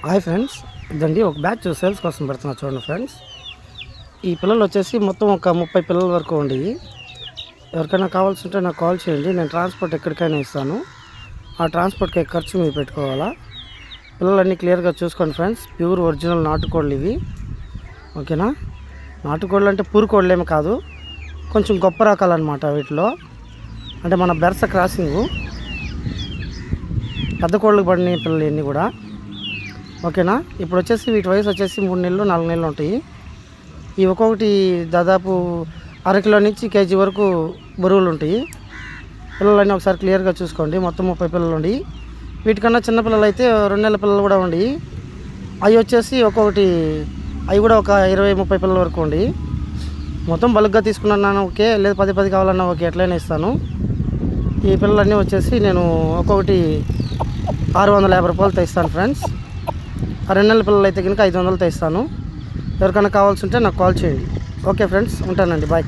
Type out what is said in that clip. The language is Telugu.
హాయ్ ఫ్రెండ్స్, ఇదండి ఒక బ్యాచ్ సేల్స్ కోసం పెడుతున్నా చూడండి ఫ్రెండ్స్. ఈ పిల్లలు వచ్చేసి మొత్తం ఒక 30 పిల్లల వరకు ఉండి, ఎవరికైనా కావాల్సి ఉంటే నాకు కాల్ చేయండి. నేను ట్రాన్స్పోర్ట్ ఎక్కడికైనా ఇస్తాను. ఆ ట్రాన్స్పోర్ట్కి ఖర్చు మీరు పెట్టుకోవాలా. పిల్లలన్నీ క్లియర్గా చూసుకోండి ఫ్రెండ్స్. ప్యూర్ ఒరిజినల్ నాటుకోళ్ళు ఇవి, ఓకేనా. నాటుకోళ్ళు అంటే పూరుకోళ్ళు ఏమి కాదు, కొంచెం గొప్ప రకాలు అనమాట. వీటిలో అంటే మన బెర్స క్రాసింగు, పెద్ద కోళ్ళకి పడిన పిల్లలు ఇవన్నీ కూడా, ఓకేనా. ఇప్పుడు వచ్చేసి వీటి వయసు వచ్చేసి 3 నెలలు 4 నెలలు ఉంటాయి. ఈ ఒక్కొక్కటి దాదాపు అరకిలో నుంచి కేజీ వరకు బరువులు ఉంటాయి. పిల్లలన్నీ ఒకసారి క్లియర్గా చూసుకోండి. మొత్తం 30 పిల్లలు ఉండి, వీటికన్నా చిన్నపిల్లలు అయితే 2 నెలల పిల్లలు కూడా ఉండి, అవి వచ్చేసి ఒక్కొక్కటి అవి కూడా ఒక 20-30 పిల్లల వరకు ఉండి. మొత్తం బల్క్గా తీసుకున్నాను ఓకే, లేదు 10 కావాలన్నా ఓకే, ఎట్లయినా ఇస్తాను. ఈ పిల్లలన్నీ వచ్చేసి నేను ఒక్కొక్కటి 650 రూపాయలతో ఇస్తాను ఫ్రెండ్స్. 2 నెలల పిల్లలు అయితే కనుక 500తో ఇస్తాను. ఎవరికైనా కావాల్సి ఉంటే నాకు కాల్ చేయండి. ఓకే ఫ్రెండ్స్, ఉంటానండి, బాయ్.